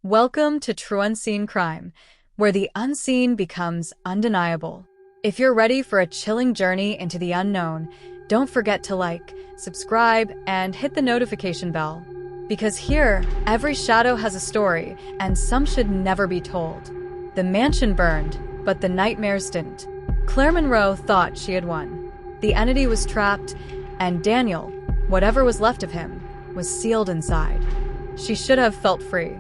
Welcome to True Unseen Crime, where the unseen becomes undeniable. If you're ready for a chilling journey into the unknown, don't forget to like, subscribe, and hit the notification bell. Because here, every shadow has a story, and some should never be told. The mansion burned, but the nightmares didn't. Claire Monroe thought she had won. The entity was trapped, and Daniel, whatever was left of him, was sealed inside. She should have felt free.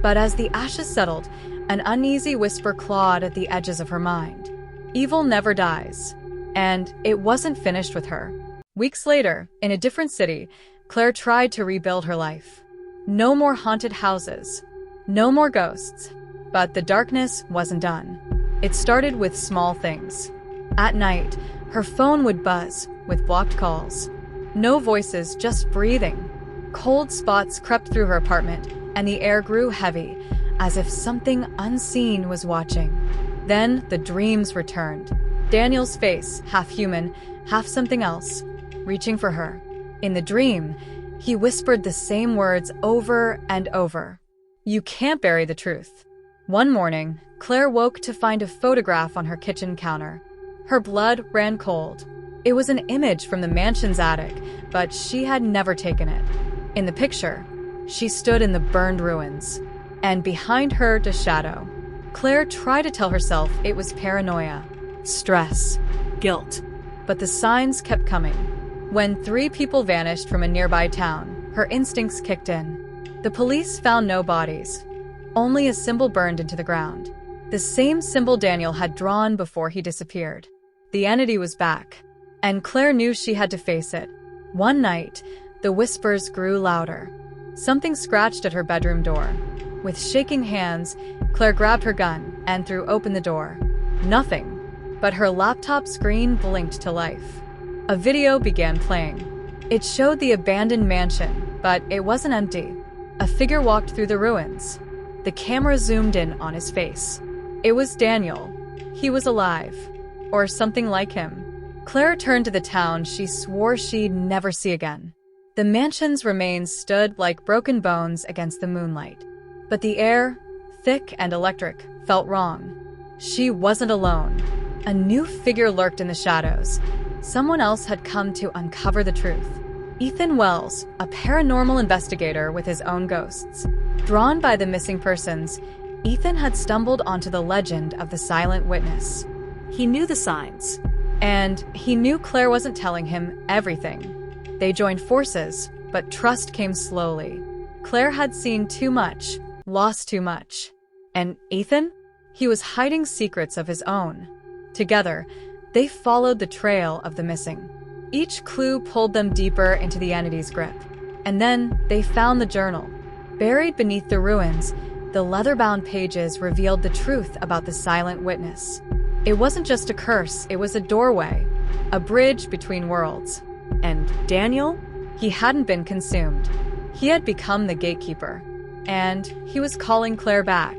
But as the ashes settled, an uneasy whisper clawed at the edges of her mind. Evil never dies. And it wasn't finished with her. Weeks later, in a different city, Claire tried to rebuild her life. No more haunted houses. No more ghosts. But the darkness wasn't done. It started with small things. At night, her phone would buzz with blocked calls. No voices, just breathing. Cold spots crept through her apartment, and the air grew heavy, as if something unseen was watching. Then the dreams returned. Daniel's face, half human, half something else, reaching for her. In the dream, he whispered the same words over and over. "You can't bury the truth." One morning, Claire woke to find a photograph on her kitchen counter. Her blood ran cold. It was an image from the mansion's attic, but she had never taken it. In the picture, she stood in the burned ruins, and behind her the shadow. Claire tried to tell herself it was paranoia, stress, guilt, but the signs kept coming. When 3 people vanished from a nearby town, her instincts kicked in. The police found no bodies, only a symbol burned into the ground. The same symbol Daniel had drawn before he disappeared. The entity was back, and Claire knew she had to face it. One night, the whispers grew louder. Something scratched at her bedroom door. With shaking hands, Claire grabbed her gun and threw open the door. Nothing, but her laptop screen blinked to life. A video began playing. It showed the abandoned mansion, but it wasn't empty. A figure walked through the ruins. The camera zoomed in on his face. It was Daniel. He was alive, or something like him. Claire turned to the town she swore she'd never see again. The mansion's remains stood like broken bones against the moonlight. But the air, thick and electric, felt wrong. She wasn't alone. A new figure lurked in the shadows. Someone else had come to uncover the truth. Ethan Wells, a paranormal investigator with his own ghosts. Drawn by the missing persons, Ethan had stumbled onto the legend of the silent witness. He knew the signs, and he knew Claire wasn't telling him everything. They joined forces, but trust came slowly. Claire had seen too much, lost too much. And Ethan? He was hiding secrets of his own. Together, they followed the trail of the missing. Each clue pulled them deeper into the entity's grip. And then they found the journal. Buried beneath the ruins, the leather-bound pages revealed the truth about the silent witness. It wasn't just a curse, it was a doorway, a bridge between worlds. And Daniel? He hadn't been consumed. He had become the gatekeeper. And he was calling Claire back.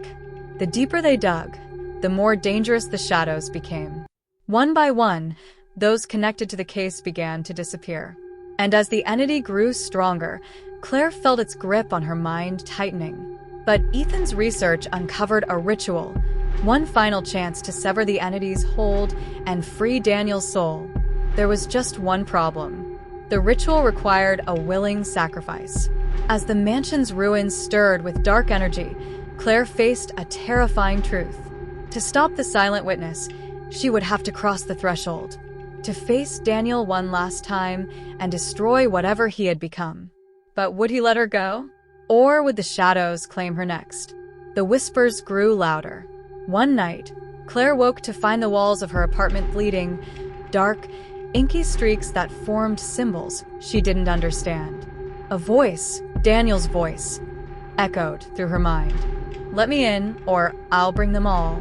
The deeper they dug, the more dangerous the shadows became. One by one, those connected to the case began to disappear. And as the entity grew stronger, Claire felt its grip on her mind tightening. But Ethan's research uncovered a ritual, one final chance to sever the entity's hold and free Daniel's soul. There was just one problem. The ritual required a willing sacrifice. As the mansion's ruins stirred with dark energy, Claire faced a terrifying truth. To stop the silent witness, she would have to cross the threshold, to face Daniel one last time and destroy whatever he had become. But would he let her go? Or would the shadows claim her next? The whispers grew louder. One night, Claire woke to find the walls of her apartment bleeding, dark, inky streaks that formed symbols she didn't understand. A voice, Daniel's voice, echoed through her mind. "Let me in, or I'll bring them all."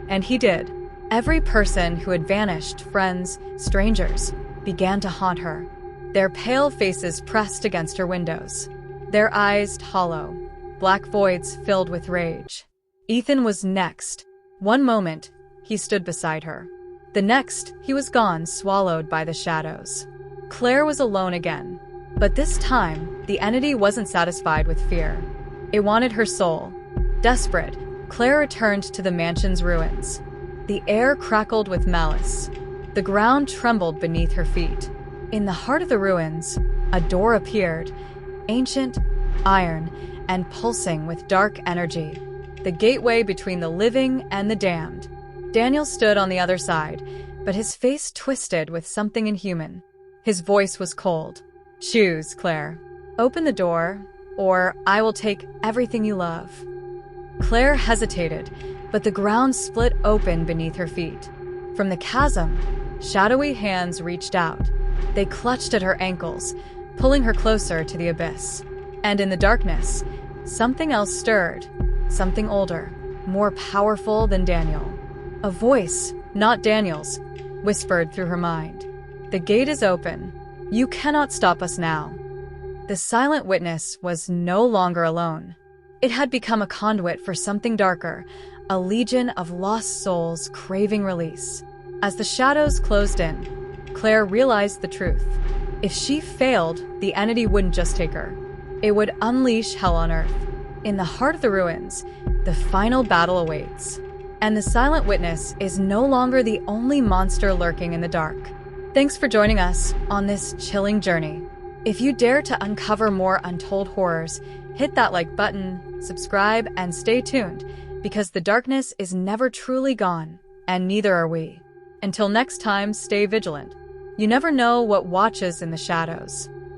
And he did. Every person who had vanished, friends, strangers, began to haunt her. Their pale faces pressed against her windows. Their eyes hollow, black voids filled with rage. Ethan was next. One moment, he stood beside her. The next, he was gone, swallowed by the shadows. Claire was alone again. But this time, the entity wasn't satisfied with fear. It wanted her soul. Desperate, Claire returned to the mansion's ruins. The air crackled with malice. The ground trembled beneath her feet. In the heart of the ruins, a door appeared, ancient, iron, and pulsing with dark energy. The gateway between the living and the damned. Daniel stood on the other side, but his face twisted with something inhuman. His voice was cold. "Choose, Claire. Open the door, or I will take everything you love." Claire hesitated, but the ground split open beneath her feet. From the chasm, shadowy hands reached out. They clutched at her ankles, pulling her closer to the abyss. And in the darkness, something else stirred, something older, more powerful than Daniel. A voice, not Daniel's, whispered through her mind. "The gate is open. You cannot stop us now." The silent witness was no longer alone. It had become a conduit for something darker, a legion of lost souls craving release. As the shadows closed in, Claire realized the truth. If she failed, the entity wouldn't just take her. It would unleash hell on Earth. In the heart of the ruins, the final battle awaits. And the silent witness is no longer the only monster lurking in the dark. Thanks for joining us on this chilling journey. If you dare to uncover more untold horrors, hit that like button, subscribe, and stay tuned, because the darkness is never truly gone, and neither are we. Until next time, stay vigilant. You never know what watches in the shadows.